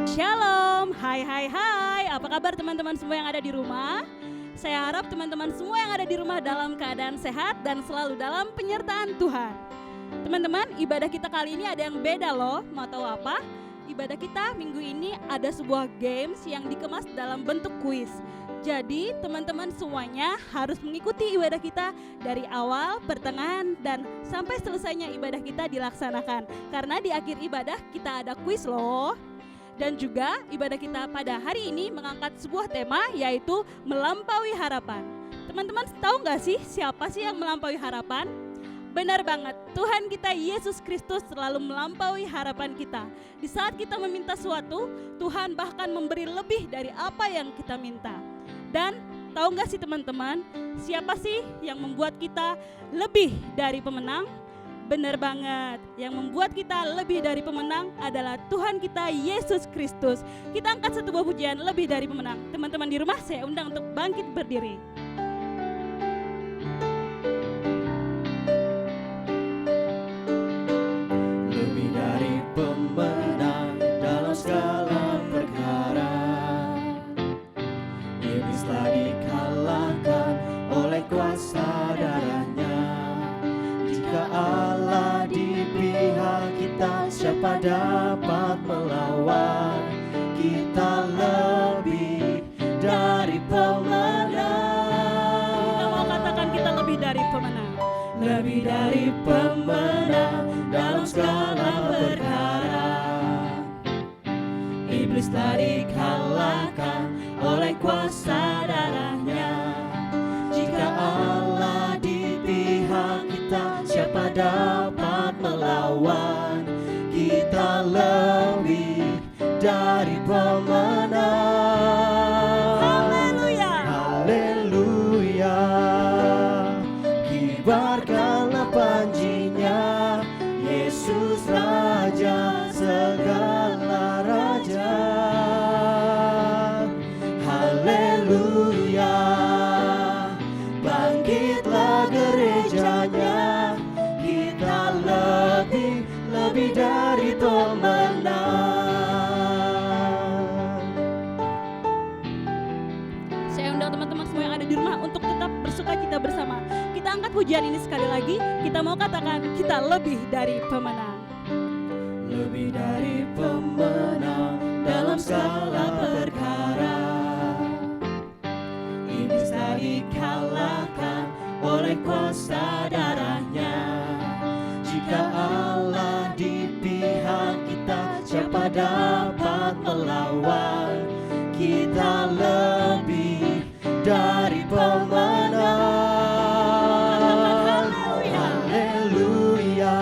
Shalom, hai, apa kabar teman-teman semua yang ada di rumah? Saya harap teman-teman semua yang ada di rumah dalam keadaan sehat dan selalu dalam penyertaan Tuhan. Teman-teman, ibadah kita kali ini ada yang beda loh, mau tahu apa? Ibadah kita minggu ini ada sebuah games yang dikemas dalam bentuk kuis. Jadi teman-teman semuanya harus mengikuti ibadah kita dari awal, pertengahan, dan sampai selesainya ibadah kita dilaksanakan. Karena di akhir ibadah kita ada kuis loh. Dan juga ibadah kita pada hari ini mengangkat sebuah tema yaitu melampaui harapan. Teman-teman tahu gak sih siapa sih yang melampaui harapan? Benar banget, Tuhan kita Yesus Kristus selalu melampaui harapan kita. Di saat kita meminta sesuatu, Tuhan bahkan memberi lebih dari apa yang kita minta. Dan tahu gak sih teman-teman, siapa sih yang membuat kita lebih dari pemenang? Benar banget, yang membuat kita lebih dari pemenang adalah Tuhan kita Yesus Kristus. Kita angkat satu buah pujian lebih dari pemenang. Teman-teman di rumah saya undang untuk bangkit berdiri. Lebih dari pemenang dalam segala perkara, iblis telah dikalahkan oleh kuasa darahnya. Jika Allah di pihak kita, siapa dapat melawan? Kita lebih dari pemenang. Kita mau katakan kita lebih dari pemenang. Lebih dari pemenang dalam segala perkara. Iblis telah dikalahkan oleh kuasa darahnya. Jika Allah di pihak kita, siapa dapat melawan? Kita lebih dari pemenang. Haleluya. Haleluya. Kibarkanlah panjinya, Yesus Raja segala raja. Haleluya. Bangkitlah gerejanya, kita lebih dari pemenang. Saya undang teman-teman semua yang ada di rumah untuk tetap bersuka cita bersama. Kita angkat pujian ini sekali lagi. Kita mau katakan kita lebih dari pemenang. Lebih dari pemenang dalam segala perkara. Iblis telah dikalahkan oleh kuasa darahnya. Jika Allah di pihak kita, siapa dapat melawan? Kita lebih dari pemenang. Haleluya.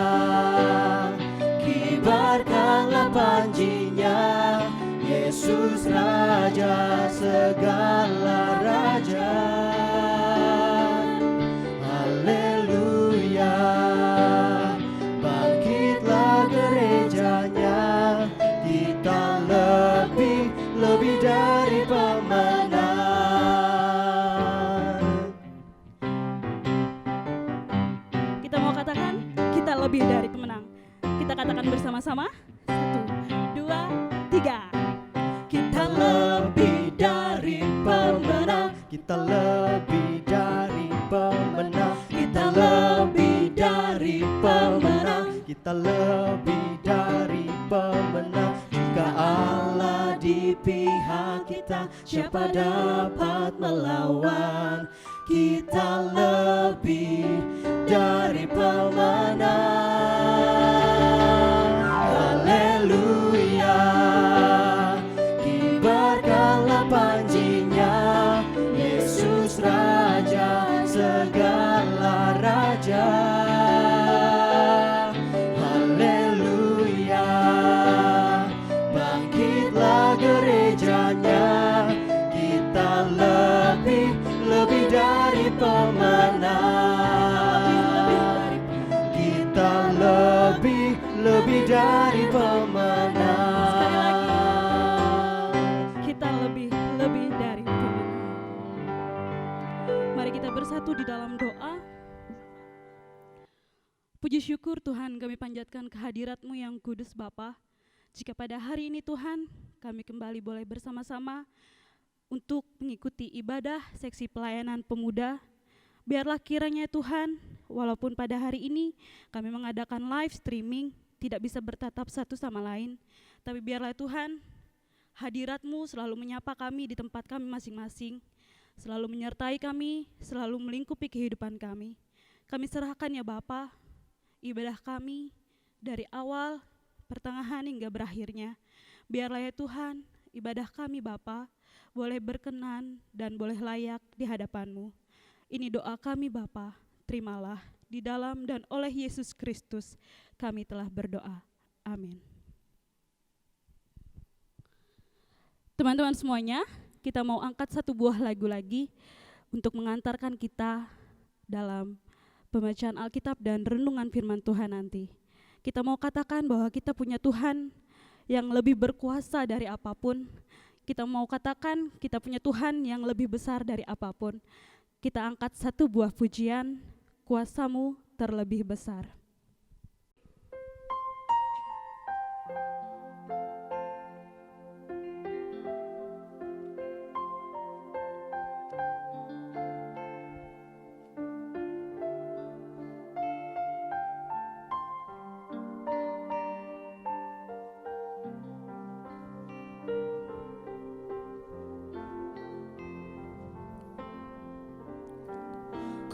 Kibarkanlah panjinya, Yesus Raja segala raja. Haleluya. Bangkitlah gerejanya, kita lebih dari pemenang. Kita mau katakan kita lebih dari pemenang. Kita katakan bersama-sama. 1, 2, 3. Kita lebih dari pemenang. Kita lebih dari pemenang. Kita lebih dari pemenang. Kita lebih dari pemenang. Jika Allah di pihak kita, siapa dapat melawan? Kita lebih dari pemenang. Haleluya. Kibarkanlah panjinya, Yesus Raja segala raja. Haleluya. Bangkitlah gerejanya, kita lebih dari pemenang. Kita lebih dari pemenang. Kita lebih dari pemenang. Mari kita bersatu di dalam doa. Puji syukur Tuhan kami panjatkan kehadirat-Mu yang kudus Bapa. Jika pada hari ini Tuhan, kami kembali boleh bersama-sama untuk mengikuti ibadah seksi pelayanan pemuda, biarlah kiranya Tuhan, walaupun pada hari ini kami mengadakan live streaming, tidak bisa bertatap satu sama lain, tapi biarlah Tuhan, hadirat-Mu selalu menyapa kami di tempat kami masing-masing, selalu menyertai kami, selalu melingkupi kehidupan kami. Kami serahkan ya Bapa, ibadah kami dari awal, pertengahan hingga berakhirnya. Biarlah ya Tuhan, ibadah kami Bapa boleh berkenan dan boleh layak di hadapan-Mu. Ini doa kami Bapa, terimalah di dalam dan oleh Yesus Kristus kami telah berdoa. Amin. Teman-teman semuanya, kita mau angkat satu buah lagu lagi untuk mengantarkan kita dalam pembacaan Alkitab dan renungan firman Tuhan nanti. Kita mau katakan bahwa kita punya Tuhan yang lebih berkuasa dari apapun. Kita mau katakan kita punya Tuhan yang lebih besar dari apapun. Kita angkat satu buah pujian, kuasa-Mu terlebih besar.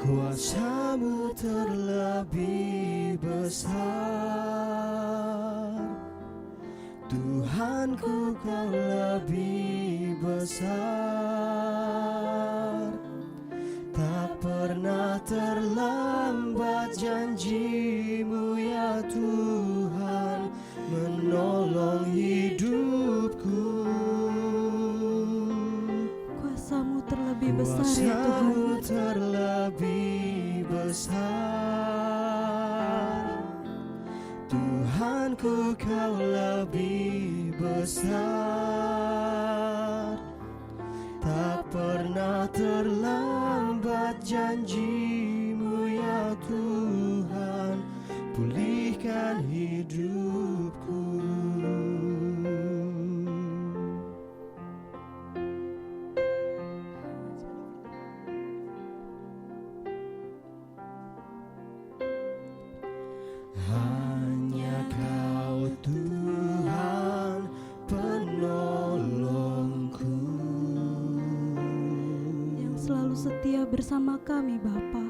Kuasa-Mu terlebih besar, Tuhanku Kau lebih besar. Tak pernah terlambat janji-Mu ya Tuhan, menolong hidupku. Kuasa-Mu terlebih besar ya Tuhan. Kuasa-Mu terlebih besar, Tuhanku Kau lebih besar. Tak pernah terlambat janji-Mu ya Tuhan, pulihkan hidupku. Hanya Kau Tuhan penolongku, Yang selalu setia bersama kami Bapa.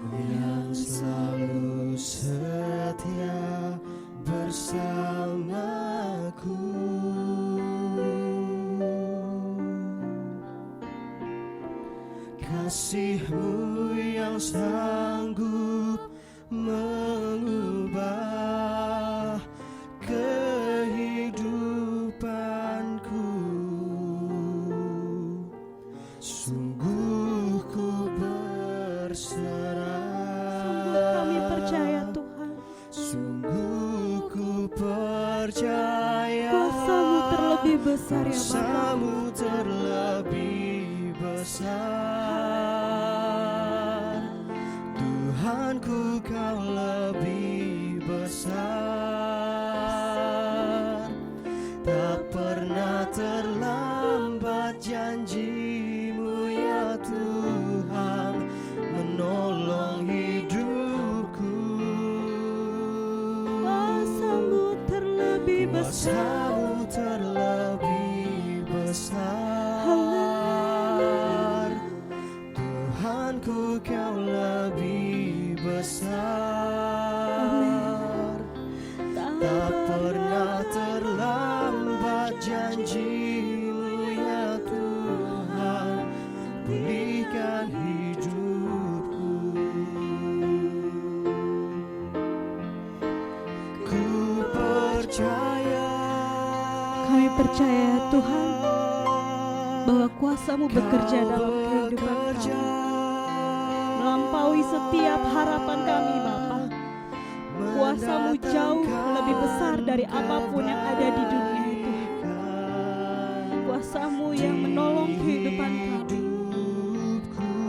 yang selalu setia bersamaku. Kasih-Mu yang sanggup mengubah kehidupanku. Sungguh ku berserah, Kami percaya Tuhan, sungguh ku percaya. kuasa-Mu terlebih besar ya Bapa. Kuasa-Mu terlebih besar, Tuhanku Kau lebih besar. Tak pernah terlambat janji-Mu ya Tuhan, menolong hidupku. Kuasa-Mu terlebih besar. Kuasa-Mu terlebih besar, Tuhanku Kau lebih besar. Tak pernah terlambat janji-Mu ya Tuhan, pulihkan hidupku. Ku percaya, Kami percaya Tuhan bahwa kuasa-Mu bekerja dalam kehidupan kami, melampaui setiap harapan kami Bapa. Kuasa-Mu jauh lebih besar dari apapun yang ada di dunia itu. Kuasa-Mu yang menolong kehidupan kami.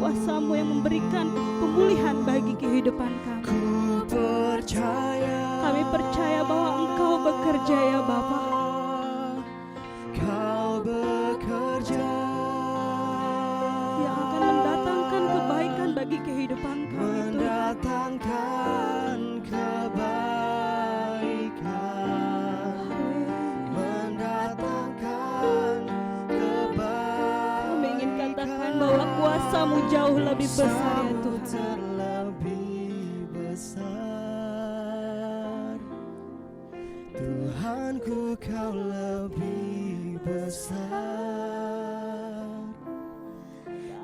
Kuasa-Mu yang memberikan pemulihan bagi kehidupan kami. Ku percaya, Kami percaya bahwa Engkau bekerja ya Bapa. Kau bekerja Yang akan mendatangkan kebaikan bagi kehidupan kami Tuhan. mendatangkan kebaikan, mendatangkan kebaikan. Kami ingin katakan bahwa kuasa-Mu jauh lebih besar ya Kuasa-Mu Tuhan. terlebih besar. Tuhanku, Kau lebih besar.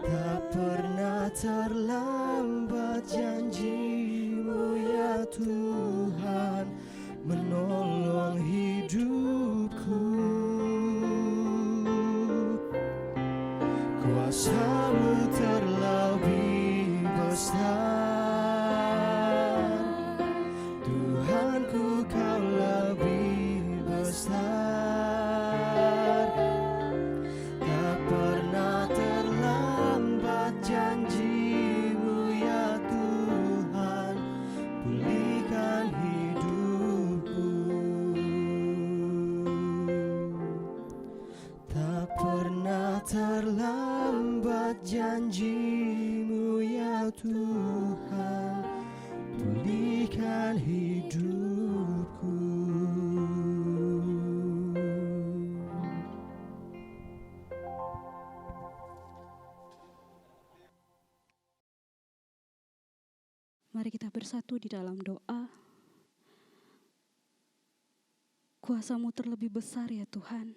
Tak pernah terlambat janji-Mu ya Tuhan, menolong hidupku. Kuasa-Mu terlebih besar. Tuhanku, Kau lebih besar. Tak pernah terlambat janji-Mu ya Tuhan, pulihkan hidupku. Tak pernah terlambat janji-Mu ya Tuhan, pulihkan hidupku. Mari kita bersatu di dalam doa. Kuasa-Mu terlebih besar ya Tuhan.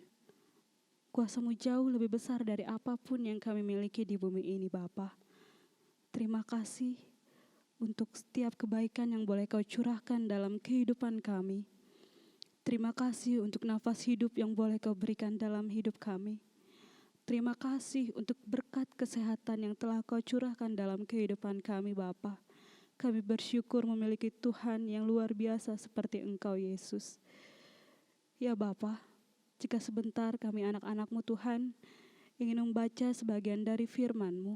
Kuasa-Mu jauh lebih besar dari apapun yang kami miliki di bumi ini Bapa. Terima kasih untuk setiap kebaikan yang boleh Kau curahkan dalam kehidupan kami. Terima kasih untuk nafas hidup yang boleh Kau berikan dalam hidup kami. Terima kasih untuk berkat kesehatan yang telah Kau curahkan dalam kehidupan kami Bapa. Kami bersyukur memiliki Tuhan yang luar biasa seperti Engkau Yesus. Ya Bapa, jika sebentar kami anak-anak-Mu Tuhan ingin membaca sebagian dari firman-Mu,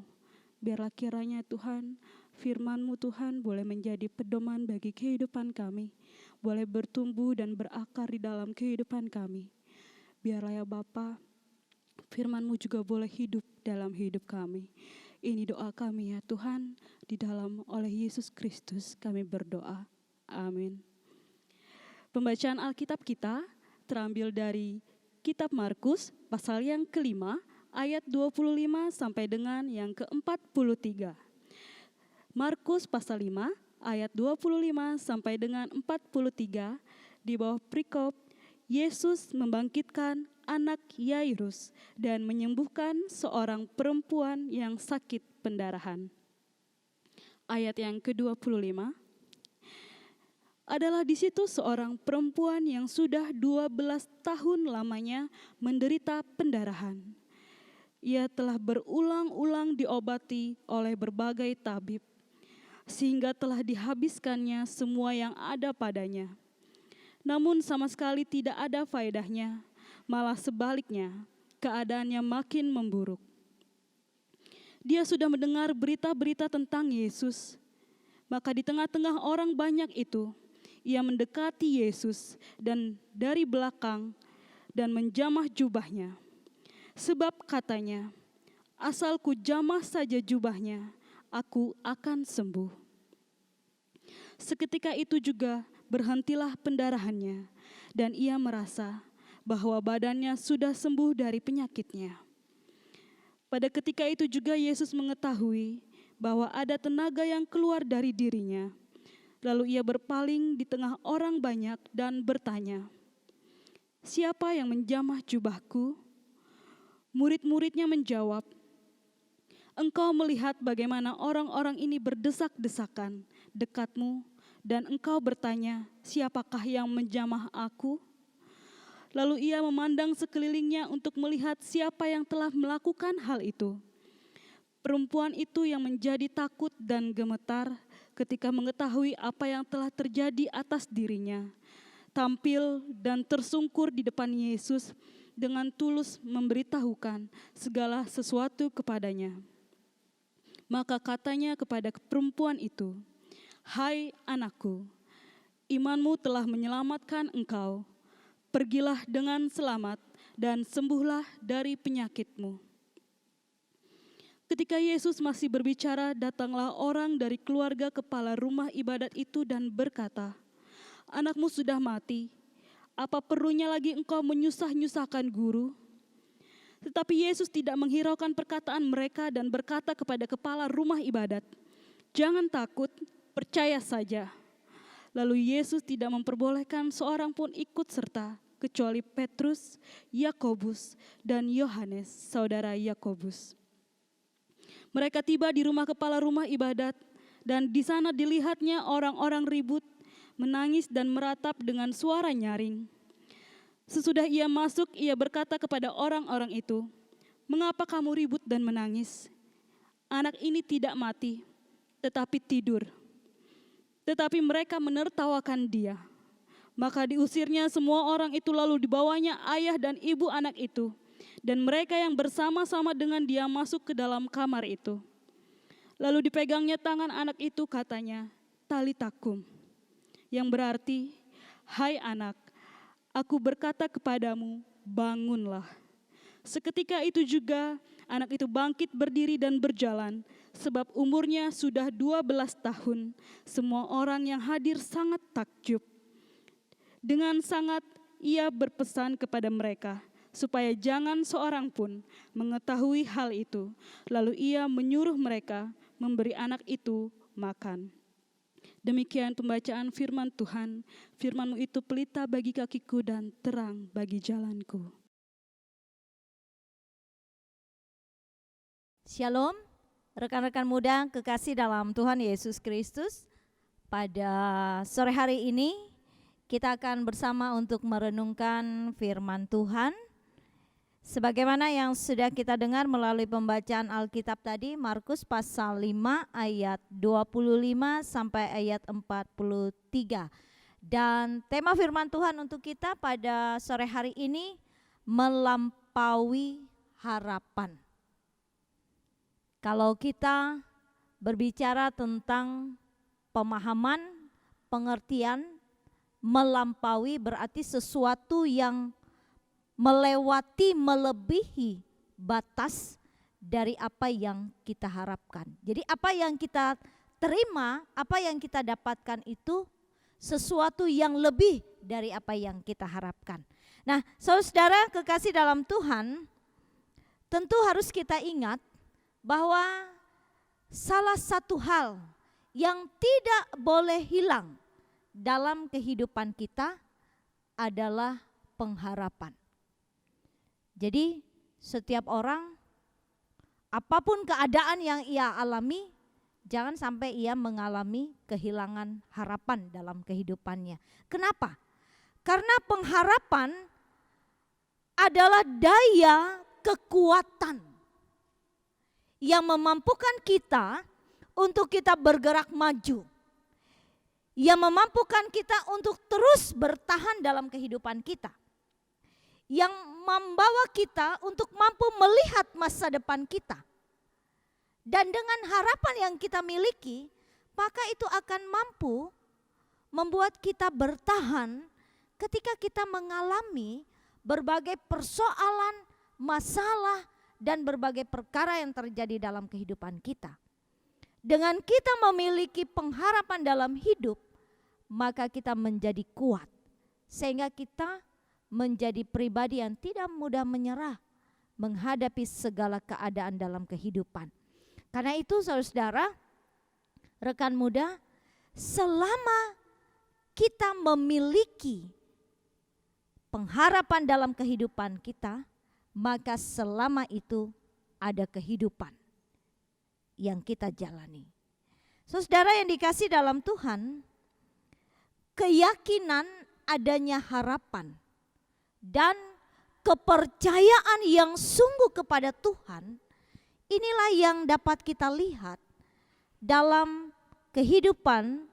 biarlah kiranya Tuhan, firman-Mu Tuhan boleh menjadi pedoman bagi kehidupan kami, boleh bertumbuh dan berakar di dalam kehidupan kami. Biarlah ya Bapa, firman-Mu juga boleh hidup dalam hidup kami. Ini doa kami ya Tuhan, di dalam oleh Yesus Kristus kami berdoa. Amin. Pembacaan Alkitab kita terambil dari Kitab Markus pasal yang kelima ayat 25 sampai dengan yang ke-43. Markus pasal 5 ayat 25 sampai dengan 43 di bawah perikop Yesus membangkitkan anak Yairus dan menyembuhkan seorang perempuan yang sakit pendarahan. Ayat yang ke-25 adalah di situ seorang perempuan yang sudah 12 tahun lamanya menderita pendarahan. Ia telah berulang-ulang diobati oleh berbagai tabib, sehingga telah dihabiskannya semua yang ada padanya. Namun sama sekali tidak ada faedahnya, malah sebaliknya, keadaannya makin memburuk. Dia sudah mendengar berita-berita tentang Yesus, maka di tengah-tengah orang banyak itu, ia mendekati Yesus dan dari belakang dan menjamah jubahnya. Sebab katanya, asal ku jamah saja jubahnya, aku akan sembuh. Seketika itu juga berhentilah pendarahannya, dan ia merasa bahwa badannya sudah sembuh dari penyakitnya. Pada ketika itu juga Yesus mengetahui bahwa ada tenaga yang keluar dari dirinya. Lalu ia berpaling di tengah orang banyak dan bertanya, "Siapa yang menjamah jubahku?" Murid-muridnya menjawab, "Engkau melihat bagaimana orang-orang ini berdesak-desakan dekatmu, dan engkau bertanya, siapakah yang menjamah aku?" Lalu ia memandang sekelilingnya untuk melihat siapa yang telah melakukan hal itu. Perempuan itu yang menjadi takut dan gemetar ketika mengetahui apa yang telah terjadi atas dirinya, tampil dan tersungkur di depan Yesus dengan tulus memberitahukan segala sesuatu kepadanya. Maka katanya kepada perempuan itu, "Hai anakku, imanmu telah menyelamatkan engkau. Pergilah dengan selamat dan sembuhlah dari penyakitmu. Ketika Yesus masih berbicara, datanglah orang dari keluarga kepala rumah ibadat itu dan berkata, "Anakmu sudah mati, apa perlunya lagi engkau menyusah-nyusahkan guru?" Tetapi Yesus tidak menghiraukan perkataan mereka dan berkata kepada kepala rumah ibadat, "Jangan takut, percaya saja." Lalu Yesus tidak memperbolehkan seorang pun ikut serta, kecuali Petrus, Yakobus, dan Yohanes, saudara Yakobus. Mereka tiba di rumah kepala rumah ibadat, dan di sana dilihatnya orang-orang ribut, menangis dan meratap dengan suara nyaring. Sesudah ia masuk, ia berkata kepada orang-orang itu, "Mengapa kamu ribut dan menangis? Anak ini tidak mati, tetapi tidur." Tetapi mereka menertawakan dia. Maka diusirnya semua orang itu, lalu dibawanya ayah dan ibu anak itu. Dan mereka yang bersama-sama dengan dia masuk ke dalam kamar itu. Lalu dipegangnya tangan anak itu, katanya, "Talita kum," yang berarti, "Hai anak, aku berkata kepadamu, bangunlah." Seketika itu juga anak itu bangkit berdiri dan berjalan, sebab umurnya sudah 12 tahun. Semua orang yang hadir sangat takjub. Dengan sangat ia berpesan kepada mereka, supaya jangan seorang pun mengetahui hal itu. Lalu ia menyuruh mereka memberi anak itu makan. Demikian pembacaan firman Tuhan. Firman-Mu itu pelita bagi kakiku dan terang bagi jalanku. Shalom, rekan-rekan muda kekasih dalam Tuhan Yesus Kristus. Pada sore hari ini kita akan bersama untuk merenungkan firman Tuhan. Sebagaimana yang sudah kita dengar melalui pembacaan Alkitab tadi, Markus pasal 5 ayat 25 sampai ayat 43. Dan tema firman Tuhan untuk kita pada sore hari ini, melampaui harapan. Kalau kita berbicara tentang pemahaman, pengertian, melampaui berarti sesuatu yang melewati, melebihi batas dari apa yang kita harapkan. Jadi apa yang kita terima, apa yang kita dapatkan itu sesuatu yang lebih dari apa yang kita harapkan. Nah, saudara kekasih dalam Tuhan, tentu harus kita ingat bahwa salah satu hal yang tidak boleh hilang dalam kehidupan kita adalah pengharapan. Jadi setiap orang, apapun keadaan yang ia alami, jangan sampai ia mengalami kehilangan harapan dalam kehidupannya. Kenapa? Karena pengharapan adalah daya kekuatan yang memampukan kita untuk kita bergerak maju, yang memampukan kita untuk terus bertahan dalam kehidupan kita, yang membawa kita untuk mampu melihat masa depan kita. Dan dengan harapan yang kita miliki, maka itu akan mampu membuat kita bertahan ketika kita mengalami berbagai persoalan, masalah, dan berbagai perkara yang terjadi dalam kehidupan kita. Dengan kita memiliki pengharapan dalam hidup, maka kita menjadi kuat, sehingga kita menjadi pribadi yang tidak mudah menyerah menghadapi segala keadaan dalam kehidupan. Karena itu saudara, rekan muda, selama kita memiliki pengharapan dalam kehidupan kita, maka selama itu ada kehidupan yang kita jalani. Saudara yang dikasih dalam Tuhan, keyakinan adanya harapan dan kepercayaan yang sungguh kepada Tuhan, inilah yang dapat kita lihat dalam kehidupan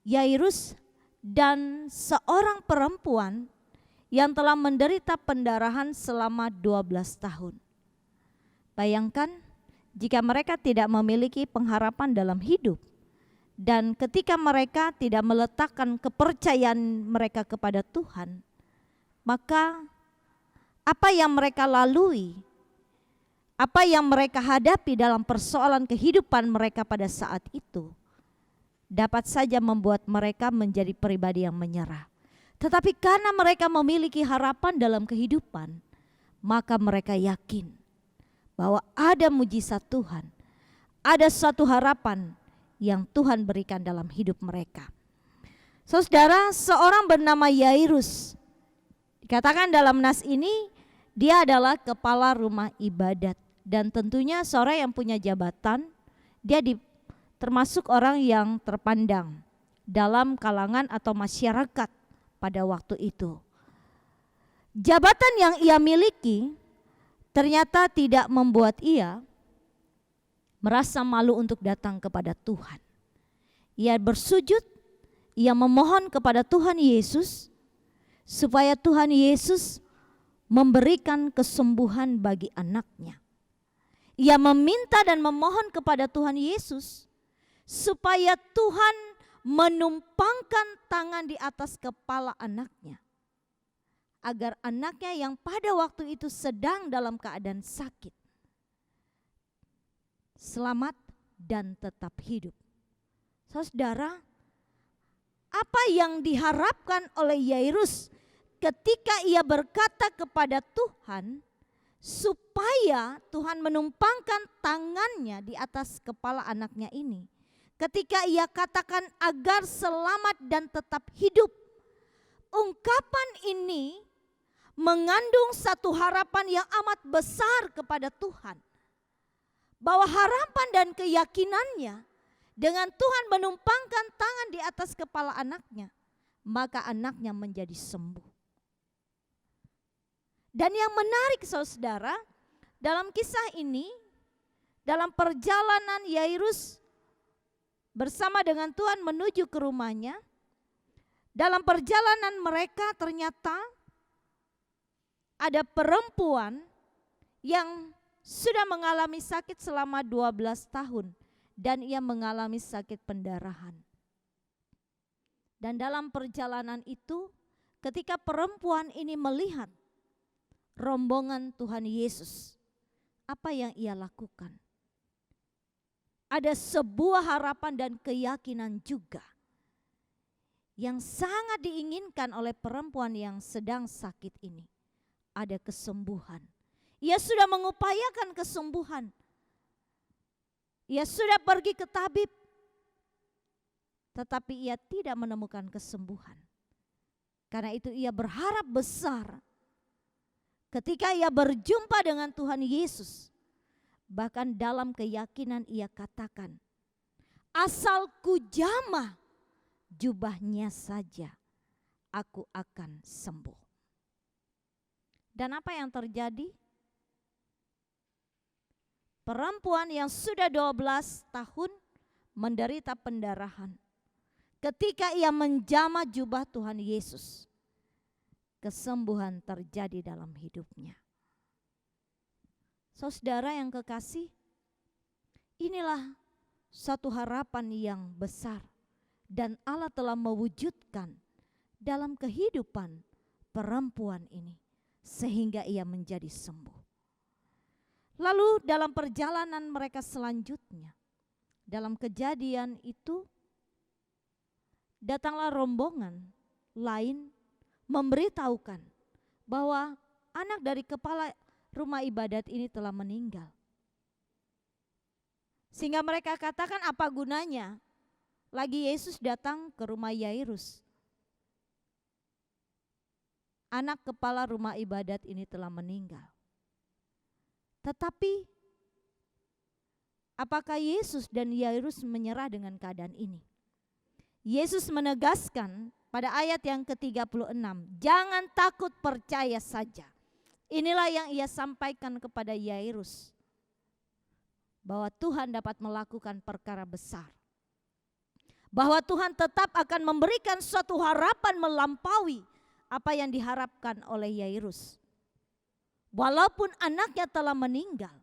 Yairus dan seorang perempuan yang telah menderita pendarahan selama 12 tahun. Bayangkan jika mereka tidak memiliki pengharapan dalam hidup, dan ketika mereka tidak meletakkan kepercayaan mereka kepada Tuhan, maka apa yang mereka lalui, apa yang mereka hadapi dalam persoalan kehidupan mereka pada saat itu dapat saja membuat mereka menjadi pribadi yang menyerah. Tetapi karena mereka memiliki harapan dalam kehidupan, maka mereka yakin bahwa ada mujizat Tuhan, ada suatu harapan yang Tuhan berikan dalam hidup mereka. Saudara, seorang bernama Yairus, dikatakan dalam nas ini dia adalah kepala rumah ibadat. Dan tentunya seorang yang punya jabatan, dia termasuk orang yang terpandang dalam kalangan atau masyarakat pada waktu itu. Jabatan yang ia miliki ternyata tidak membuat ia merasa malu untuk datang kepada Tuhan. Ia bersujud, ia memohon kepada Tuhan Yesus supaya Tuhan Yesus memberikan kesembuhan bagi anaknya. Ia meminta dan memohon kepada Tuhan Yesus supaya Tuhan menumpangkan tangan di atas kepala anaknya, agar anaknya yang pada waktu itu sedang dalam keadaan sakit selamat dan tetap hidup. Saudara, apa yang diharapkan oleh Yairus ketika ia berkata kepada Tuhan supaya Tuhan menumpangkan tangannya di atas kepala anaknya ini, ketika ia katakan agar selamat dan tetap hidup, ungkapan ini mengandung satu harapan yang amat besar kepada Tuhan, bahwa harapan dan keyakinannya dengan Tuhan menumpangkan tangan di atas kepala anaknya, maka anaknya menjadi sembuh. Dan yang menarik saudara, dalam kisah ini, dalam perjalanan Yairus bersama dengan Tuhan menuju ke rumahnya, dalam perjalanan mereka ternyata ada perempuan yang sudah mengalami sakit selama 12 tahun dan ia mengalami sakit pendarahan. Dan dalam perjalanan itu, ketika perempuan ini melihat rombongan Tuhan Yesus, apa yang ia lakukan? Ada sebuah harapan dan keyakinan juga yang sangat diinginkan oleh perempuan yang sedang sakit ini. Ada kesembuhan. Ia sudah mengupayakan kesembuhan. Ia sudah pergi ke tabib, tetapi ia tidak menemukan kesembuhan. Karena itu ia berharap besar ketika ia berjumpa dengan Tuhan Yesus. Bahkan dalam keyakinan ia katakan, asal ku jamah jubahnya saja, aku akan sembuh. Dan apa yang terjadi? Perempuan yang sudah 12 tahun menderita pendarahan, ketika ia menjamah jubah Tuhan Yesus, kesembuhan terjadi dalam hidupnya. Saudara yang kekasih, inilah satu harapan yang besar dan Allah telah mewujudkan dalam kehidupan perempuan ini sehingga ia menjadi sembuh. Lalu dalam perjalanan mereka selanjutnya, dalam kejadian itu datanglah rombongan lain memberitahukan bahwa anak dari kepala rumah ibadat ini telah meninggal. Sehingga mereka katakan, apa gunanya lagi Yesus datang ke rumah Yairus? Anak kepala rumah ibadat ini telah meninggal. Tetapi apakah Yesus dan Yairus menyerah dengan keadaan ini? Yesus menegaskan pada ayat yang ke-36, jangan takut, percaya saja. Inilah yang ia sampaikan kepada Yairus, bahwa Tuhan dapat melakukan perkara besar, bahwa Tuhan tetap akan memberikan suatu harapan melampaui apa yang diharapkan oleh Yairus. Walaupun anaknya telah meninggal,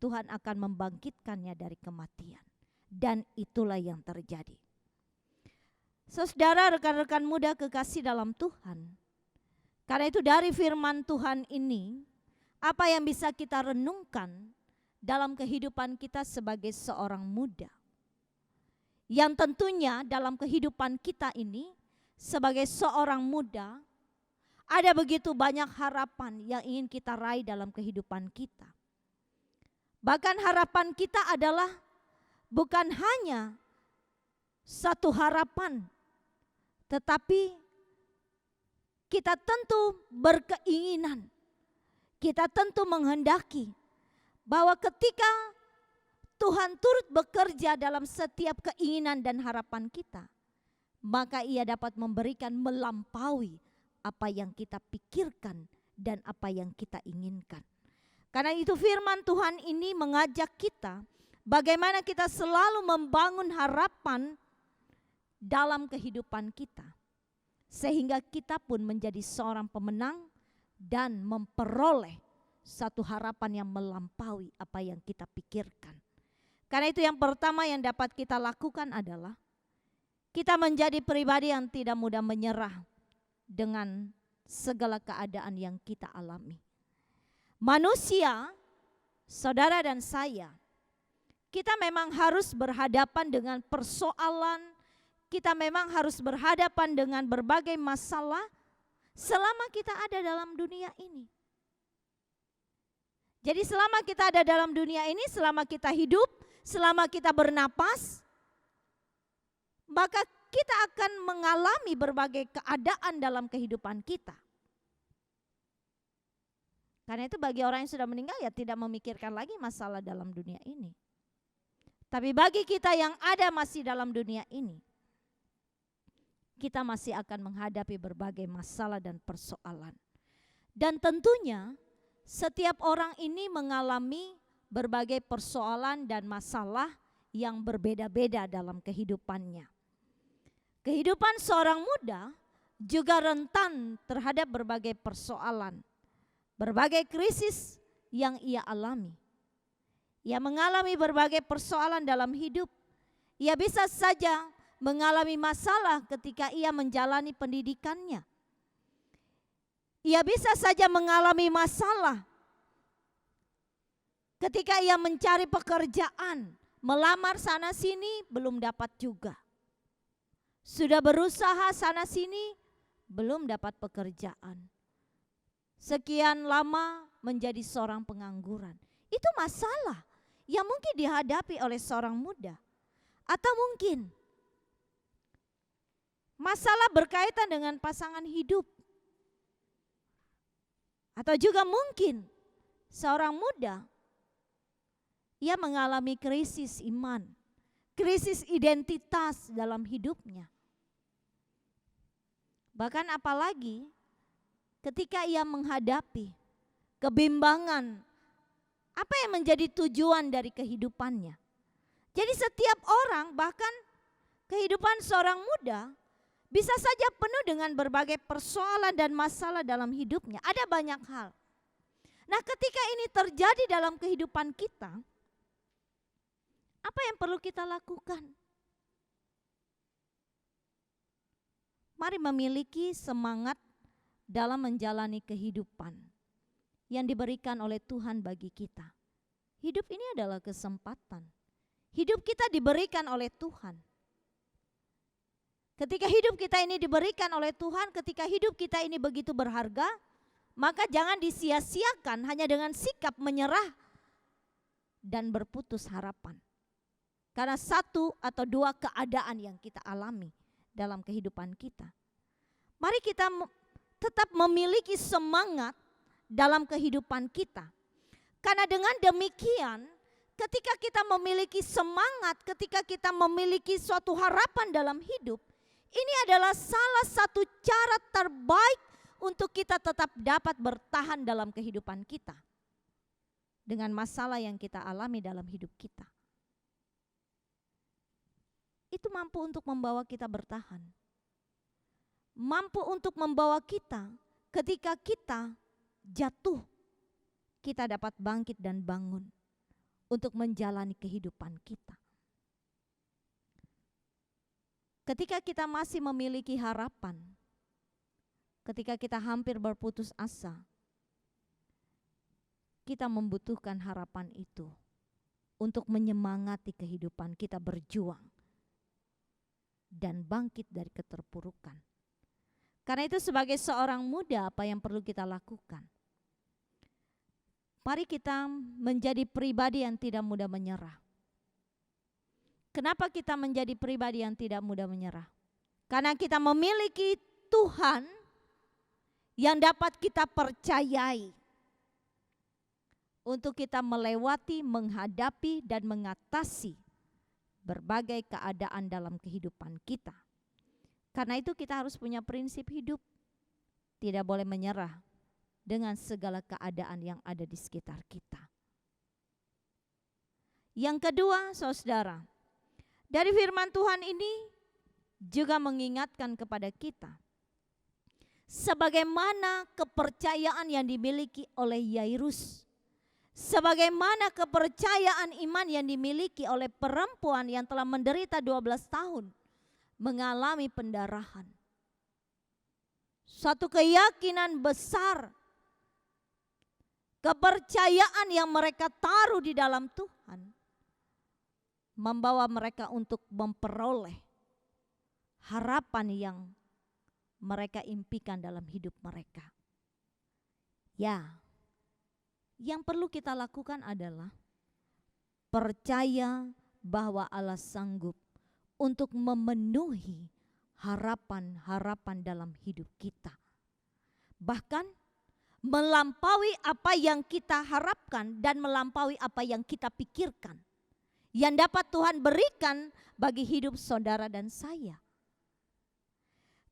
Tuhan akan membangkitkannya dari kematian. Dan itulah yang terjadi. Saudara, rekan-rekan muda kekasih dalam Tuhan, Karena itu dari firman Tuhan ini, apa yang bisa kita renungkan dalam kehidupan kita sebagai seorang muda? Yang tentunya dalam kehidupan kita ini sebagai seorang muda, ada begitu banyak harapan yang ingin kita raih dalam kehidupan kita. Bahkan harapan kita adalah bukan hanya satu harapan, tetapi kita tentu berkeinginan, kita tentu menghendaki bahwa ketika Tuhan turut bekerja dalam setiap keinginan dan harapan kita, maka Ia dapat memberikan melampaui apa yang kita pikirkan dan apa yang kita inginkan. Karena itu firman Tuhan ini mengajak kita bagaimana kita selalu membangun harapan dalam kehidupan kita, sehingga kita pun menjadi seorang pemenang dan memperoleh satu harapan yang melampaui apa yang kita pikirkan. Karena itu yang pertama yang dapat kita lakukan adalah kita menjadi pribadi yang tidak mudah menyerah dengan segala keadaan yang kita alami. Manusia, saudara dan saya, kita memang harus berhadapan dengan persoalan, kita memang harus berhadapan dengan berbagai masalah selama kita ada dalam dunia ini. Jadi selama kita ada dalam dunia ini, selama kita hidup, selama kita bernapas, maka kita akan mengalami berbagai keadaan dalam kehidupan kita. Karena itu bagi orang yang sudah meninggal ya tidak memikirkan lagi masalah dalam dunia ini. Tapi bagi kita yang ada masih dalam dunia ini, kita masih akan menghadapi berbagai masalah dan persoalan. Dan tentunya setiap orang ini mengalami berbagai persoalan dan masalah yang berbeda-beda dalam kehidupannya. Kehidupan seorang muda juga rentan terhadap berbagai persoalan, berbagai krisis yang ia alami. Ia mengalami berbagai persoalan dalam hidup. Ia bisa saja mengalami masalah ketika ia menjalani pendidikannya. Ia bisa saja mengalami masalah ketika ia mencari pekerjaan, melamar sana sini belum dapat juga. Sudah berusaha sana sini belum dapat pekerjaan. Sekian lama menjadi seorang pengangguran. Itu masalah yang mungkin dihadapi oleh seorang muda. Atau mungkin masalah berkaitan dengan pasangan hidup. Atau juga mungkin seorang muda ia mengalami krisis iman, krisis identitas dalam hidupnya. Bahkan apalagi ketika ia menghadapi kebimbangan, apa yang menjadi tujuan dari kehidupannya. Jadi setiap orang, bahkan kehidupan seorang muda bisa saja penuh dengan berbagai persoalan dan masalah dalam hidupnya. Ada banyak hal. Nah, ketika ini terjadi dalam kehidupan kita, apa yang perlu kita lakukan? Mari memiliki semangat dalam menjalani kehidupan yang diberikan oleh Tuhan bagi kita. Hidup ini adalah kesempatan. Hidup kita diberikan oleh Tuhan. Ketika hidup kita ini diberikan oleh Tuhan, ketika hidup kita ini begitu berharga, maka jangan disia-siakan hanya dengan sikap menyerah dan berputus harapan. Karena satu atau dua keadaan yang kita alami dalam kehidupan kita. Mari kita tetap memiliki semangat dalam kehidupan kita. Karena dengan demikian, ketika kita memiliki semangat, ketika kita memiliki suatu harapan dalam hidup, ini adalah salah satu cara terbaik untuk kita tetap dapat bertahan dalam kehidupan kita. Dengan masalah yang kita alami dalam hidup kita. Itu mampu untuk membawa kita bertahan. Mampu untuk membawa kita ketika kita jatuh, kita dapat bangkit dan bangun untuk menjalani kehidupan kita. Ketika kita masih memiliki harapan, ketika kita hampir berputus asa, kita membutuhkan harapan itu untuk menyemangati kehidupan kita berjuang dan bangkit dari keterpurukan. Karena itu sebagai seorang muda, apa yang perlu kita lakukan? Mari kita menjadi pribadi yang tidak mudah menyerah. Kenapa kita menjadi pribadi yang tidak mudah menyerah? Karena kita memiliki Tuhan yang dapat kita percayai untuk kita melewati, menghadapi, dan mengatasi berbagai keadaan dalam kehidupan kita. Karena itu kita harus punya prinsip hidup. Tidak boleh menyerah dengan segala keadaan yang ada di sekitar kita. Yang kedua, saudara, dari firman Tuhan ini juga mengingatkan kepada kita sebagaimana kepercayaan yang dimiliki oleh Yairus, sebagaimana kepercayaan iman yang dimiliki oleh perempuan yang telah menderita 12 tahun mengalami pendarahan. Suatu keyakinan besar, kepercayaan yang mereka taruh di dalam Tuhan membawa mereka untuk memperoleh harapan yang mereka impikan dalam hidup mereka. Ya, yang perlu kita lakukan adalah percaya bahwa Allah sanggup untuk memenuhi harapan-harapan dalam hidup kita. Bahkan melampaui apa yang kita harapkan dan melampaui apa yang kita pikirkan, yang dapat Tuhan berikan bagi hidup saudara dan saya.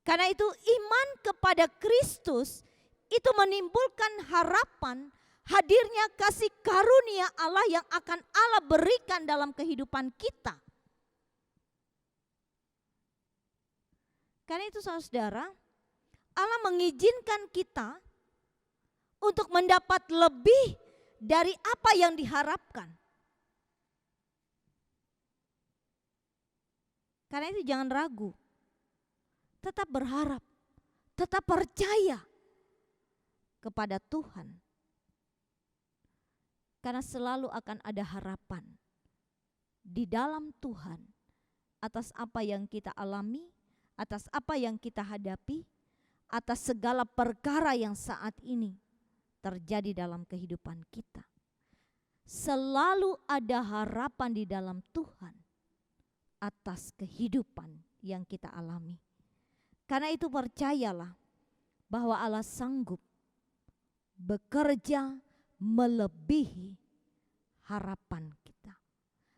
Karena itu iman kepada Kristus itu menimbulkan harapan hadirnya kasih karunia Allah yang akan Allah berikan dalam kehidupan kita. Karena itu saudara, Allah mengizinkan kita untuk mendapat lebih dari apa yang diharapkan. Karena itu jangan ragu, tetap berharap, tetap percaya kepada Tuhan. Karena selalu akan ada harapan di dalam Tuhan atas apa yang kita alami, atas apa yang kita hadapi, atas segala perkara yang saat ini terjadi dalam kehidupan kita. Selalu ada harapan di dalam Tuhan atas kehidupan yang kita alami. Karena itu percayalah bahwa Allah sanggup bekerja melebihi harapan kita.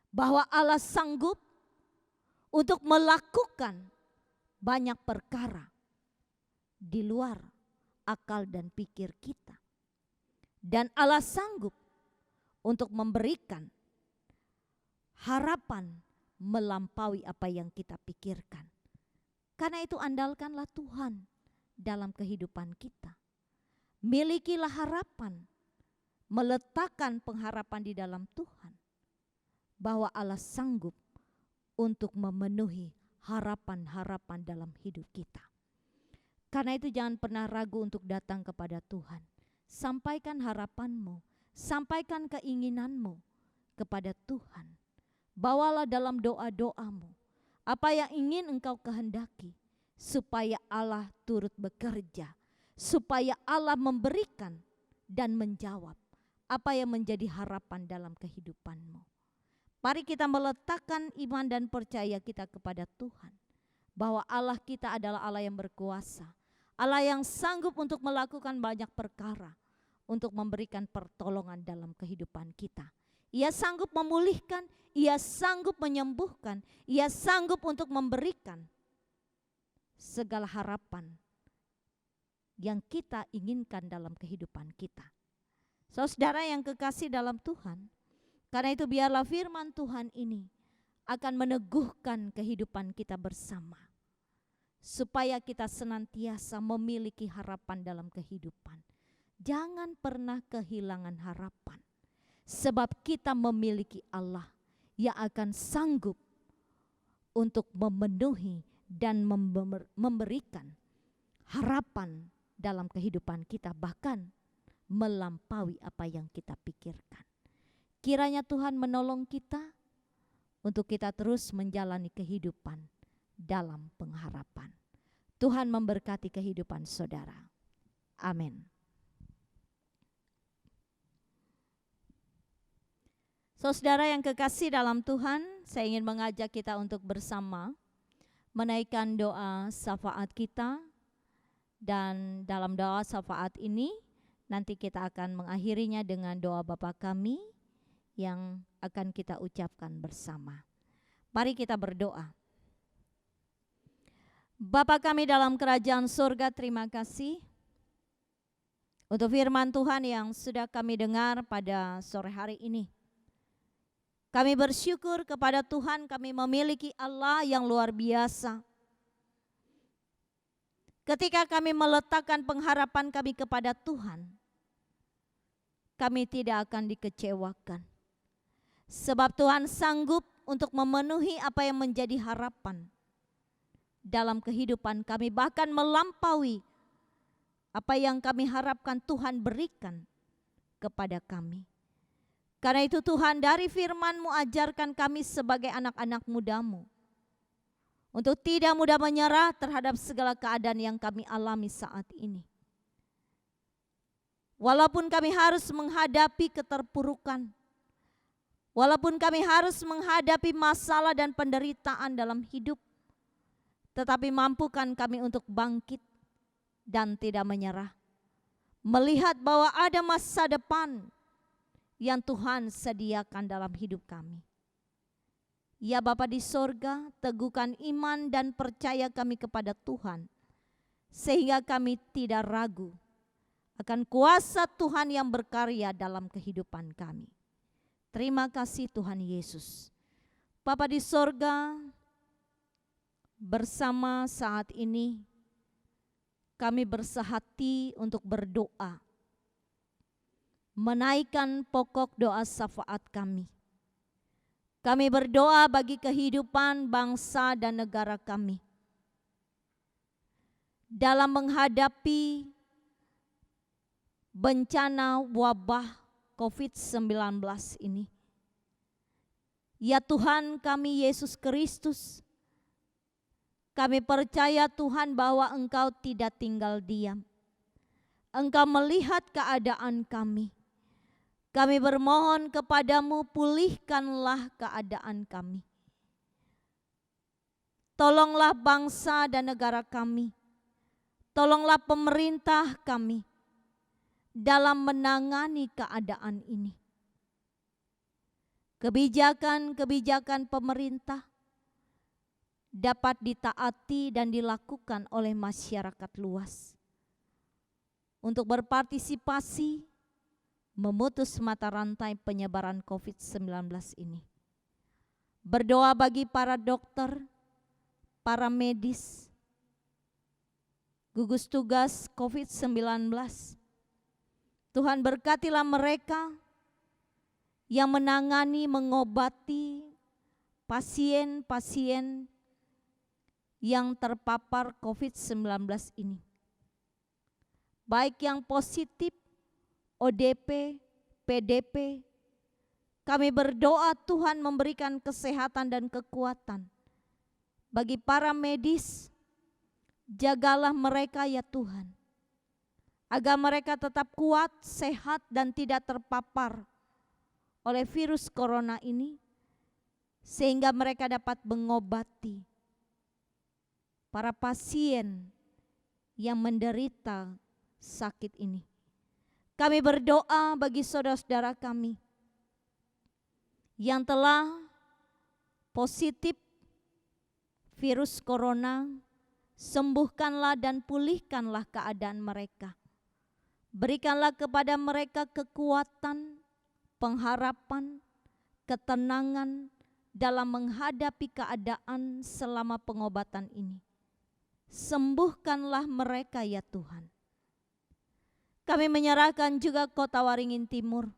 Bahwa Allah sanggup untuk melakukan banyak perkara di luar akal dan pikir kita. Dan Allah sanggup untuk memberikan harapan melampaui apa yang kita pikirkan. Karena itu andalkanlah Tuhan dalam kehidupan kita. Milikilah harapan, meletakkan pengharapan di dalam Tuhan. Bahwa Allah sanggup untuk memenuhi harapan-harapan dalam hidup kita. Karena itu jangan pernah ragu untuk datang kepada Tuhan. Sampaikan harapanmu, sampaikan keinginanmu kepada Tuhan. Bawalah dalam doa-doamu apa yang ingin engkau kehendaki, supaya Allah turut bekerja, supaya Allah memberikan dan menjawab apa yang menjadi harapan dalam kehidupanmu. Mari kita meletakkan iman dan percaya kita kepada Tuhan, bahwa Allah kita adalah Allah yang berkuasa, Allah yang sanggup untuk melakukan banyak perkara, untuk memberikan pertolongan dalam kehidupan kita. Ia sanggup memulihkan, Ia sanggup menyembuhkan, Ia sanggup untuk memberikan segala harapan yang kita inginkan dalam kehidupan kita. Saudara yang kekasih dalam Tuhan, karena itu biarlah firman Tuhan ini akan meneguhkan kehidupan kita bersama, supaya kita senantiasa memiliki harapan dalam kehidupan. Jangan pernah kehilangan harapan. Sebab kita memiliki Allah yang akan sanggup untuk memenuhi dan memberikan harapan dalam kehidupan kita, bahkan melampaui apa yang kita pikirkan. Kiranya Tuhan menolong kita untuk kita terus menjalani kehidupan dalam pengharapan. Tuhan memberkati kehidupan saudara. Amin. Saudara yang kekasih dalam Tuhan, saya ingin mengajak kita untuk bersama menaikkan doa syafaat kita. Dan dalam doa syafaat ini nanti kita akan mengakhirinya dengan doa Bapa kami yang akan kita ucapkan bersama. Mari kita berdoa. Bapa kami dalam kerajaan surga, terima kasih untuk firman Tuhan yang sudah kami dengar pada sore hari ini. Kami bersyukur kepada Tuhan, kami memiliki Allah yang luar biasa. Ketika kami meletakkan pengharapan kami kepada Tuhan, kami tidak akan dikecewakan. Sebab Tuhan sanggup untuk memenuhi apa yang menjadi harapan dalam kehidupan kami, bahkan melampaui apa yang kami harapkan Tuhan berikan kepada kami. Karena itu Tuhan, dari firman-Mu ajarkan kami sebagai anak-anak muda-Mu untuk tidak mudah menyerah terhadap segala keadaan yang kami alami saat ini. Walaupun kami harus menghadapi keterpurukan, walaupun kami harus menghadapi masalah dan penderitaan dalam hidup, tetapi mampukan kami untuk bangkit dan tidak menyerah. Melihat bahwa ada masa depan yang Tuhan sediakan dalam hidup kami. Ya Bapa di sorga, teguhkan iman dan percaya kami kepada Tuhan, sehingga kami tidak ragu akan kuasa Tuhan yang berkarya dalam kehidupan kami. Terima kasih Tuhan Yesus. Bapa di sorga, bersama saat ini kami bersehati untuk berdoa, menaikkan pokok doa syafaat kami. Kami berdoa bagi kehidupan bangsa dan negara kami dalam menghadapi bencana wabah COVID-19 ini. Ya Tuhan kami Yesus Kristus, kami percaya Tuhan bahwa Engkau tidak tinggal diam. Engkau melihat keadaan kami. Kami bermohon kepadamu, pulihkanlah keadaan kami. Tolonglah bangsa dan negara kami. Tolonglah pemerintah kami dalam menangani keadaan ini. Kebijakan-kebijakan pemerintah dapat ditaati dan dilakukan oleh masyarakat luas untuk berpartisipasi memutus mata rantai penyebaran COVID-19 ini. Berdoa bagi para dokter, para medis, gugus tugas COVID-19. Tuhan berkatilah mereka yang menangani, mengobati pasien-pasien yang terpapar COVID-19 ini. Baik yang positif, ODP, PDP, kami berdoa Tuhan memberikan kesehatan dan kekuatan. Bagi para medis, jagalah mereka ya Tuhan, agar mereka tetap kuat, sehat dan tidak terpapar oleh virus corona ini, sehingga mereka dapat mengobati para pasien yang menderita sakit ini. Kami berdoa bagi saudara-saudara kami yang telah positif virus corona, sembuhkanlah dan pulihkanlah keadaan mereka. Berikanlah kepada mereka kekuatan, pengharapan, ketenangan dalam menghadapi keadaan selama pengobatan ini. Sembuhkanlah mereka ya Tuhan. Kami menyerahkan juga Kota Waringin Timur.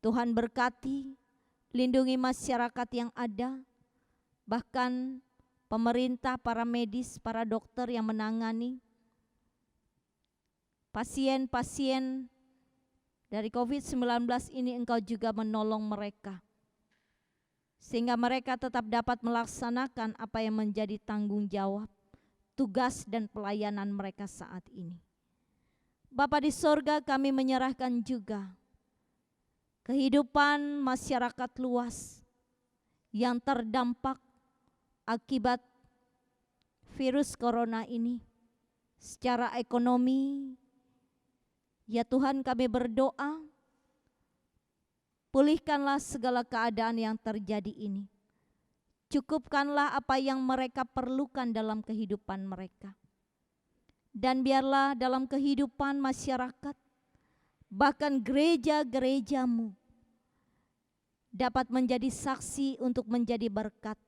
Tuhan berkati, lindungi masyarakat yang ada, bahkan pemerintah, para medis, para dokter yang menangani. pasien-pasien dari COVID-19 ini Engkau juga menolong mereka, sehingga mereka tetap dapat melaksanakan apa yang menjadi tanggung jawab, tugas dan pelayanan mereka saat ini. Bapa di sorga, kami menyerahkan juga kehidupan masyarakat luas yang terdampak akibat virus corona ini secara ekonomi. Ya Tuhan, kami berdoa, pulihkanlah segala keadaan yang terjadi ini. Cukupkanlah apa yang mereka perlukan dalam kehidupan mereka. Dan biarlah dalam kehidupan masyarakat, bahkan gereja-gerejamu dapat menjadi saksi untuk menjadi berkat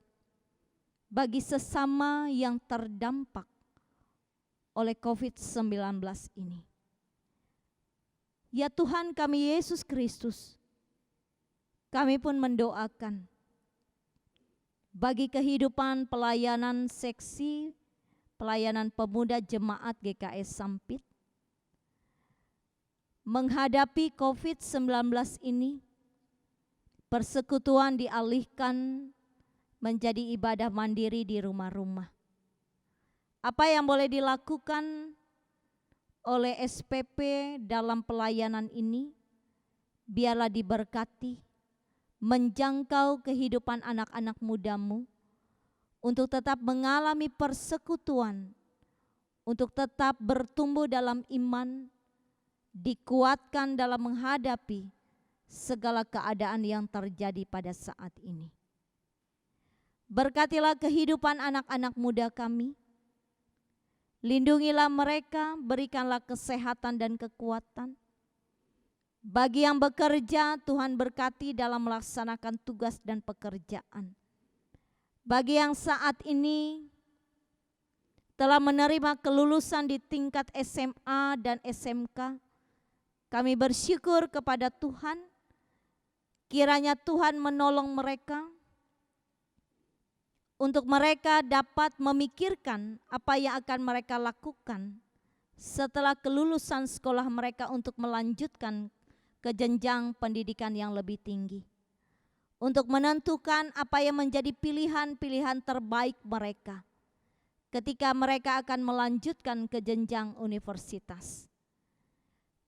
bagi sesama yang terdampak oleh COVID-19 ini. Ya Tuhan kami Yesus Kristus, kami pun mendoakan bagi kehidupan pelayanan seksi, pelayanan pemuda jemaat GKS Sampit, menghadapi COVID-19 ini, persekutuan dialihkan menjadi ibadah mandiri di rumah-rumah. Apa yang boleh dilakukan oleh SPP dalam pelayanan ini, biarlah diberkati, menjangkau kehidupan anak-anak mudamu, untuk tetap mengalami persekutuan, untuk tetap bertumbuh dalam iman, dikuatkan dalam menghadapi segala keadaan yang terjadi pada saat ini. Berkatilah kehidupan anak-anak muda kami, lindungilah mereka, berikanlah kesehatan dan kekuatan. Bagi yang bekerja, Tuhan berkati dalam melaksanakan tugas dan pekerjaan. Bagi yang saat ini telah menerima kelulusan di tingkat SMA dan SMK, kami bersyukur kepada Tuhan, kiranya Tuhan menolong mereka, untuk mereka dapat memikirkan apa yang akan mereka lakukan setelah kelulusan sekolah mereka untuk melanjutkan ke jenjang pendidikan yang lebih tinggi. Untuk menentukan apa yang menjadi pilihan-pilihan terbaik mereka ketika mereka akan melanjutkan ke jenjang universitas.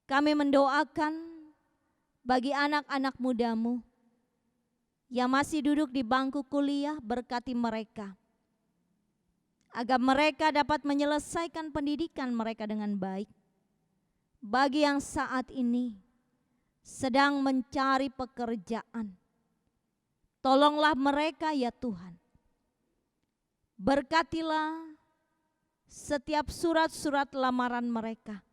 Kami mendoakan bagi anak-anak mudamu yang masih duduk di bangku kuliah, berkati mereka, agar mereka dapat menyelesaikan pendidikan mereka dengan baik. Bagi yang saat ini sedang mencari pekerjaan, tolonglah mereka ya Tuhan. Berkatilah setiap surat-surat lamaran mereka,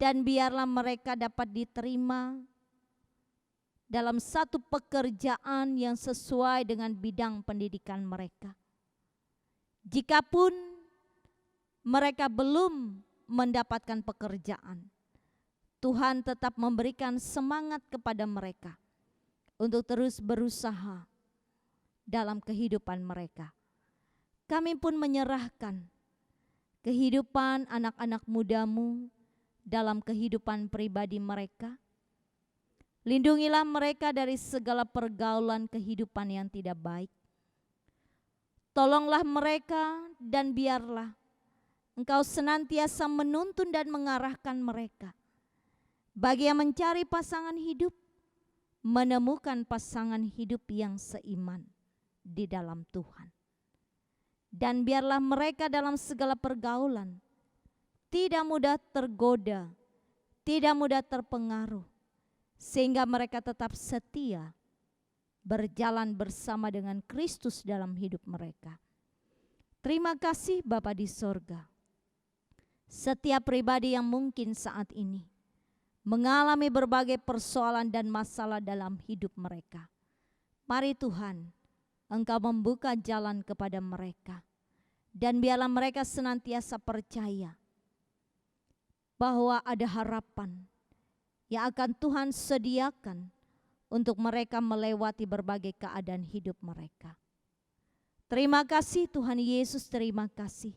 dan biarlah mereka dapat diterima dalam satu pekerjaan yang sesuai dengan bidang pendidikan mereka. Jikapun mereka belum mendapatkan pekerjaan, Tuhan tetap memberikan semangat kepada mereka untuk terus berusaha dalam kehidupan mereka. Kami pun menyerahkan kehidupan anak-anak mudamu dalam kehidupan pribadi mereka. Lindungilah mereka dari segala pergaulan kehidupan yang tidak baik. Tolonglah mereka dan biarlah Engkau senantiasa menuntun dan mengarahkan mereka. Bagi yang mencari pasangan hidup, menemukan pasangan hidup yang seiman di dalam Tuhan. Dan biarlah mereka dalam segala pergaulan tidak mudah tergoda, tidak mudah terpengaruh, sehingga mereka tetap setia berjalan bersama dengan Kristus dalam hidup mereka. Terima kasih Bapa di sorga. Setiap pribadi yang mungkin saat ini mengalami berbagai persoalan dan masalah dalam hidup mereka, mari Tuhan, Engkau membuka jalan kepada mereka. Dan biarlah mereka senantiasa percaya bahwa ada harapan yang akan Tuhan sediakan untuk mereka melewati berbagai keadaan hidup mereka. Terima kasih Tuhan Yesus, terima kasih.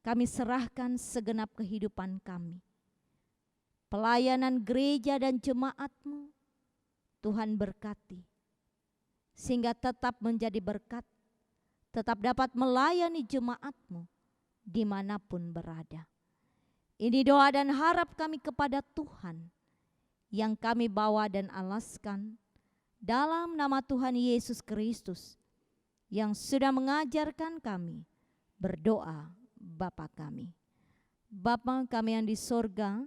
kami serahkan segenap kehidupan kami. Pelayanan gereja dan jemaat-Mu, Tuhan berkati, sehingga tetap menjadi berkat, tetap dapat melayani jemaat-Mu dimanapun berada. Ini doa dan harap kami kepada Tuhan yang kami bawa dan alaskan dalam nama Tuhan Yesus Kristus yang sudah mengajarkan kami berdoa Bapa kami. Bapa kami yang di sorga,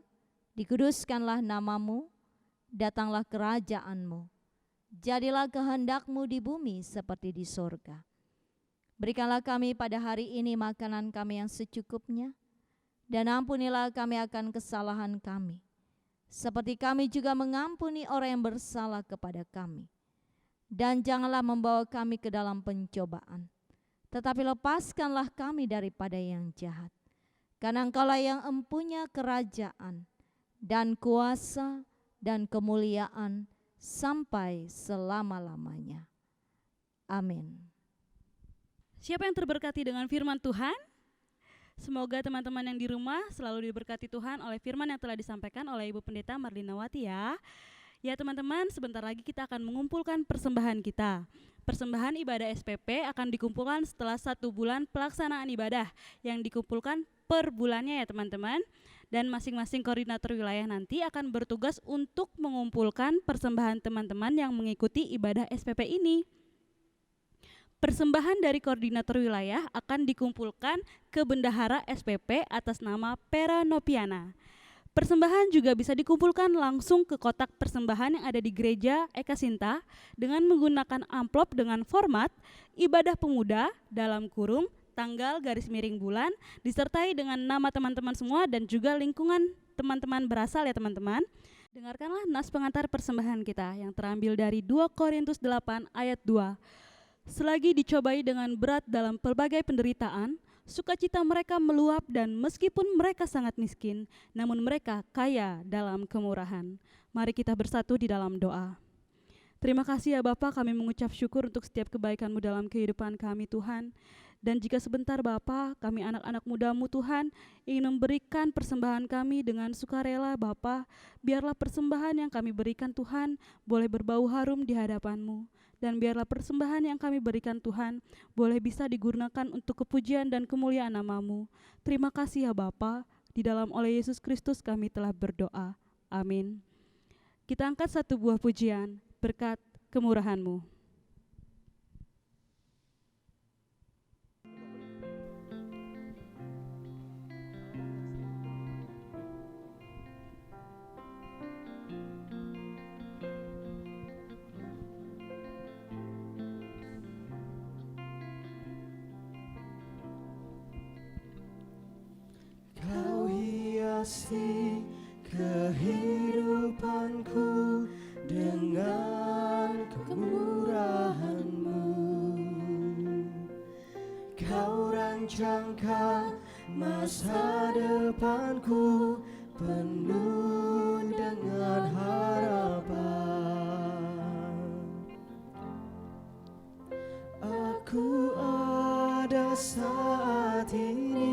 dikuduskanlah nama-Mu, datanglah kerajaan-Mu, jadilah kehendak-Mu di bumi seperti di sorga. Berikanlah kami pada hari ini makanan kami yang secukupnya, dan ampunilah kami akan kesalahan kami, seperti kami juga mengampuni orang yang bersalah kepada kami. Dan janganlah membawa kami ke dalam pencobaan, tetapi lepaskanlah kami daripada yang jahat. Karena Engkaulah yang empunya kerajaan dan kuasa dan kemuliaan sampai selama-lamanya. Amin. Siapa yang terberkati dengan firman Tuhan? Semoga teman-teman yang di rumah selalu diberkati Tuhan oleh firman yang telah disampaikan oleh Ibu Pendeta Marlinawati ya. Ya teman-teman, sebentar lagi kita akan mengumpulkan persembahan kita. Persembahan ibadah SPP akan dikumpulkan setelah 1 bulan pelaksanaan ibadah yang dikumpulkan per bulannya ya teman-teman. Dan masing-masing koordinator wilayah nanti akan bertugas untuk mengumpulkan persembahan teman-teman yang mengikuti ibadah SPP ini. Persembahan dari koordinator wilayah akan dikumpulkan ke bendahara SPP atas nama Pera Nopiana. Persembahan juga bisa dikumpulkan langsung ke kotak persembahan yang ada di gereja Eka Sinta dengan menggunakan amplop dengan format ibadah pemuda dalam kurung tanggal garis miring bulan disertai dengan nama teman-teman semua dan juga lingkungan teman-teman berasal ya teman-teman. Dengarkanlah nas pengantar persembahan kita yang terambil dari 2 Korintus 8 ayat 2. Selagi dicobai dengan berat dalam pelbagai penderitaan, sukacita mereka meluap dan meskipun mereka sangat miskin, namun mereka kaya dalam kemurahan. Mari kita bersatu di dalam doa. Terima kasih ya Bapa, kami mengucap syukur untuk setiap kebaikan-Mu dalam kehidupan kami Tuhan. Dan jika sebentar Bapa, kami anak-anak muda-Mu Tuhan ingin memberikan persembahan kami dengan sukarela Bapa, biarlah persembahan yang kami berikan Tuhan boleh berbau harum di hadapan-Mu. Dan biarlah persembahan yang kami berikan Tuhan boleh bisa digunakan untuk kepujian dan kemuliaan nama-Mu. Terima kasih ya Bapa, di dalam oleh Yesus Kristus kami telah berdoa. Amin. Kita angkat satu buah pujian, berkat kemurahan-Mu. Hiasi kehidupanku dengan kemurahan-Mu. Kau rancangkan masa depanku penuh dengan harapan. Aku ada saat ini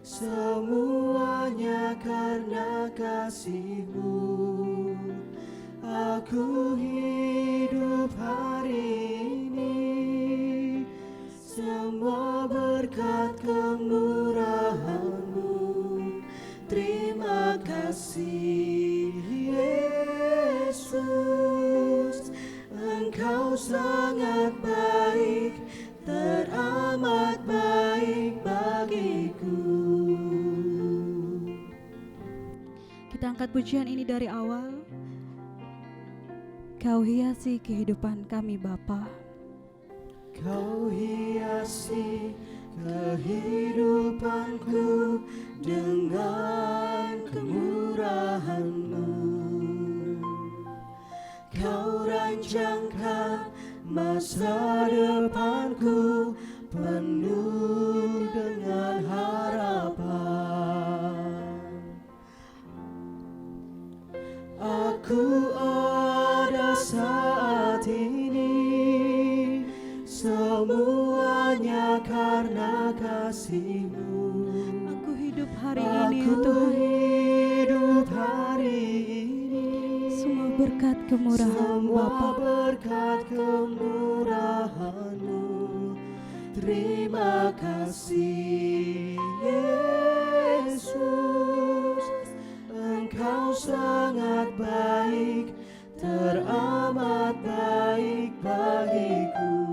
semuanya karena kasih-Mu. Aku hidup hari ini semua berkat kemurahan-Mu. Terima kasih Yesus, Engkau sangat baik, teramat baik bagiku. Kita angkat pujian ini dari awal. Kau hiasi kehidupan kami Bapa. Kau hiasi kehidupanku dengan kemurahan-Mu. Kau rancangkan masa depanku penuh dengan harapan. Aku ada saat ini semuanya karena kasih-Mu. Tuhan. hidup hari ini Semua berkat kemurahan semua Bapa. berkat kemurahan-Mu. Terima kasih Yesus, Engkau sangat baik, teramat baik bagiku.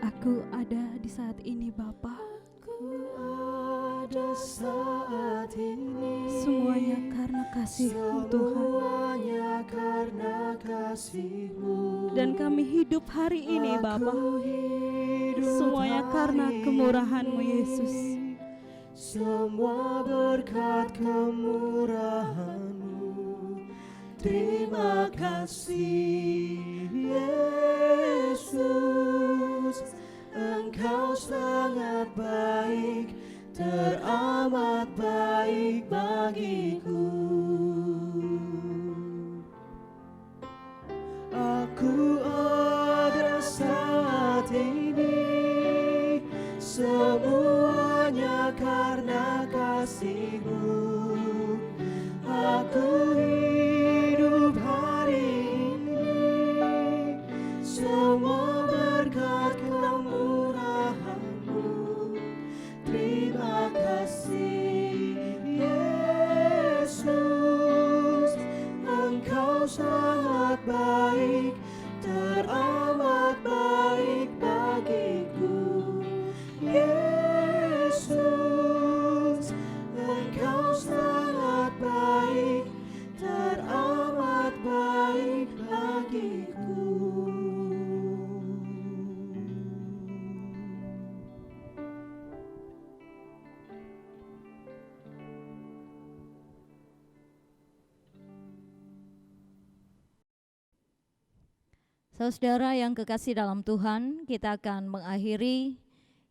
Aku ada di saat ini Bapa. Ada saat ini Semuanya karena kasih-Mu Tuhan. semuanya karena kasih-Mu. Dan kami hidup hari ini Bapa. Aku hidup Semuanya karena hari kemurahan-Mu ini. Yesus. Semua berkat kemurahan-Mu. Terima kasih Yesus, Engkau sangat baik, teramat baik bagiku. Aku ada saat ini, semuanya karena kasih-Mu. Aku hidup hari ini, semua berkat kemurahan-Mu. Terima kasih Yesus, Engkau sangat baik, teramat baik bagiku. Yesus, Engkau sangat baik, teramat baik bagiku. Saudara yang kekasih dalam Tuhan, kita akan mengakhiri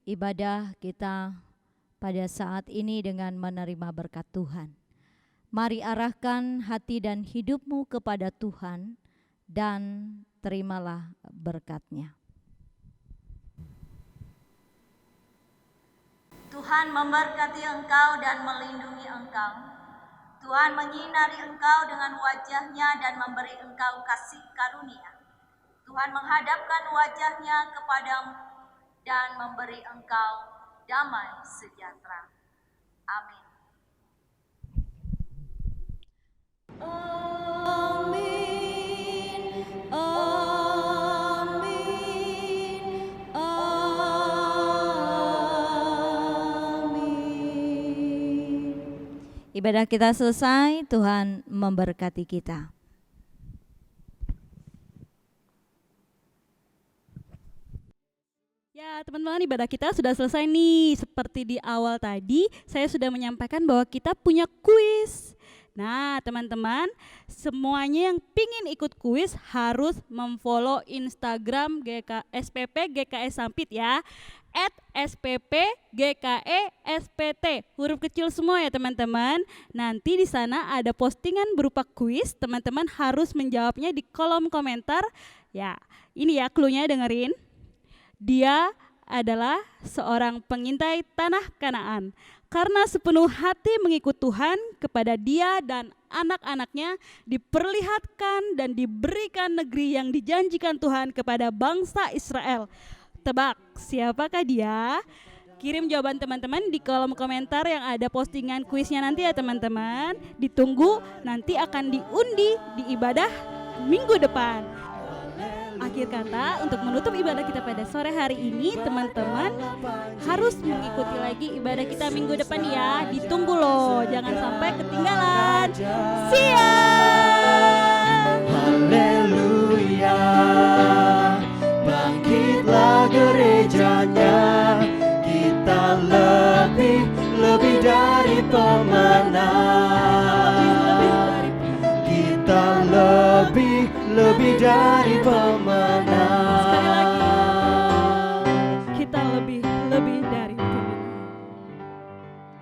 ibadah kita pada saat ini dengan menerima berkat Tuhan. Mari arahkan hati dan hidupmu kepada Tuhan dan terimalah berkat-Nya. Tuhan memberkati engkau dan melindungi engkau. Tuhan menyinari engkau dengan wajah-Nya dan memberi engkau kasih karunia. Tuhan menghadapkan wajah-Nya kepadamu dan memberi engkau damai sejahtera. Amin. Amin, amin, amin. Ibadah kita selesai, Tuhan memberkati kita. Ya teman-teman, ibadah kita sudah selesai nih. Seperti di awal tadi saya sudah menyampaikan bahwa kita punya kuis. Nah teman-teman, semuanya yang pingin ikut kuis harus memfollow Instagram SPP GKE Sampit ya, @SPP-GKE-SPT, huruf kecil semua ya teman-teman. Nanti di sana ada postingan berupa kuis, teman-teman harus menjawabnya di kolom komentar. Ya, ini ya cluenya, dengerin. Dia adalah seorang pengintai tanah Kanaan. Karena sepenuh hati mengikut Tuhan, kepada dia dan anak-anaknya diperlihatkan dan diberikan negeri yang dijanjikan Tuhan kepada bangsa Israel. Tebak, siapakah dia? Kirim jawaban teman-teman di kolom komentar yang ada postingan kuisnya nanti ya teman-teman. Ditunggu, nanti akan diundi di ibadah minggu depan. Akhir kata, untuk menutup ibadah kita pada sore hari ini, teman-teman harus mengikuti lagi ibadah kita minggu depan ya. Ditunggu loh, jangan sampai ketinggalan. See ya. Haleluya, bangkitlah gerejanya, kita lebih dari pemenang. Kita lebih dari